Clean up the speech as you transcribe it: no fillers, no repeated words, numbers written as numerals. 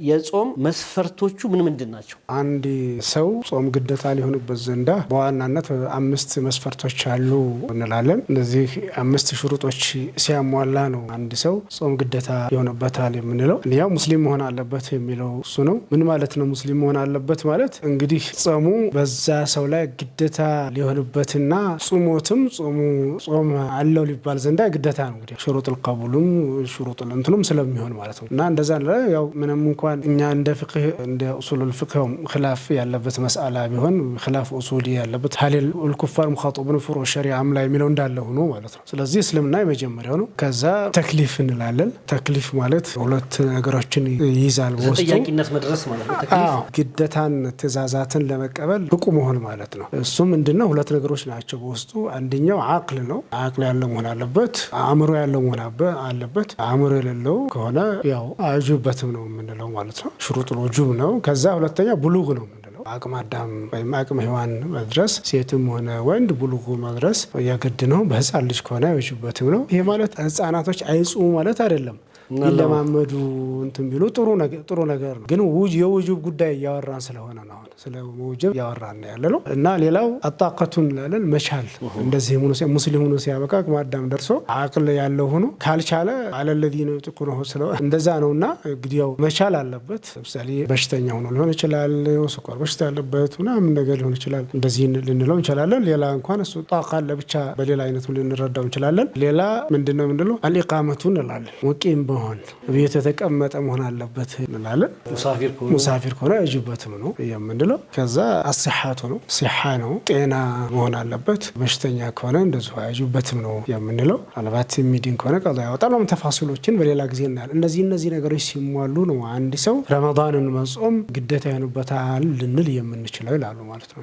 የጾም መስፈርቶቹ ምን ምንድናቸው? አንድ ሰው ጾም ግዴታ ሊሆንበት ዘንዳ በዋናነት 5 መስፈርቶች አሉ እንላለን። እነዚህ 5 ሽሩጦች ሲያሟላ ነው አንድ ሰው ጾም ግዴታ ይሆንበታል የምንለው። ያው ሙስሊም መሆን አለበት የሚለው እሱ ነው። ምን ማለት ነው ሙስሊም መሆን አለበት ማለት? እንግዲህ ጾሙ በዛ ሰው ላይ ግዴታ ሊሆንበትና ጾሞትም ጾም አለው ሊባል ዘንዳ ግዴታ ነው። እንግዲህ ሽሩጡል ቀቡልም ሽሩጡል እንትኑም ስለሚሆን ማለት ነው። እና እንደዛ ነው። ያው ምንም እንኳን እኛ እንደ ፍቅህ እንደ ኡሱሉል ፍቅህ ኺላፍ ያለበት መስአላ ቢሆን ኺላፍ ኡሱሊ ያለበት ሀሊል الكفار مخاطبون فروع الشريعه አምላ የሚለው እንዳለ ሆኖ ማለት ነው። ስለዚህ እስልምና የመጀመሪያው ነው። ከዛ ተክሊፍ እንላለን። ተክሊፍ ማለት ሁለት ነገሮችን ይይዛል። ወስቶ ተጠያቂነት መድረስ ማለት ነው። ተክሊፍ ግዴታን ትእዛዛትን ለመቀበል ብቁ መሆን ማለት ነው። እሱ ምንድነው? ሁለት ነገሮች ናቸው በውስጡ። አንደኛው አቅል ነው። አቅል ያለው መሆን አለበት። አእምሮ ያለው መሆን አለበት። አእምሮ የሌለው ከሆነ ያው አጁበትም ነው የምንለው ማለት ነው። ሽሩጡል ውጁብ ነው። ከዛ ሁለተኛ ብሉግ ነው የምንለው። አቅመ አዳም ወይም አቅመ ሔዋን መድረስ ሴትም ሆነ ወንድ ብሉግ መድረስ የግድ ነው። በህፃን ልጅ ከሆነ አጁበትም ነው። ይሄ ማለት ህፃናቶች አይጾሙ ማለት አይደለም። ይለማመዱ እንትን ቢሉ ጥሩ ነገር ነው። ግን የውጁብ ጉዳይ ያወራን ስለሆነ ነው። ስለ ውጁብ ያወራን ያለነው እና ሌላው አጣቀቱን ላለን መቻል እንደዚህ ሙስሊም ሆኖ ሲያበቃ አቅመ አዳም ደርሶ አቅል ያለው ሆኖ ካልቻለ አለለዚህ ነው ጥቁር ነው ስለ እንደዛ ነውና ግዲያው መቻል አለበት። ለምሳሌ በሽተኛ ሆኖ ሊሆን ይችላል፣ ስኳር በሽታ ያለበት ምናምን ነገር ሊሆን ይችላል። እንደዚህ ልንለው እንችላለን። ሌላ እንኳን እሱ ጣቃ ለብቻ በሌላ አይነቱ ልንረዳው እንችላለን። ሌላ ምንድነው የምንለው? አልኢቃመቱ እንላለን። ሙቂም ቤት የተቀመጠ መሆን አለበት እንላለን። ሙሳፊር ከሆነ አጁበትም ነው የምንለው። ከዛ አስሐቱ ነው፣ ሲሐ ነው፣ ጤና መሆን አለበት። በሽተኛ ከሆነ እንደዚሁ አጁበትም ነው የምንለው። አልባት ሚዲን ከሆነ ቀዛ ያወጣል። ተፋሲሎችን በሌላ ጊዜ እናያለን። እነዚህ ነገሮች ሲሟሉ ነው አንድ ሰው ረመዳንን መጾም ግዴታ ይሆንበታል ልንል የምንችለው ይላሉ ማለት ነው።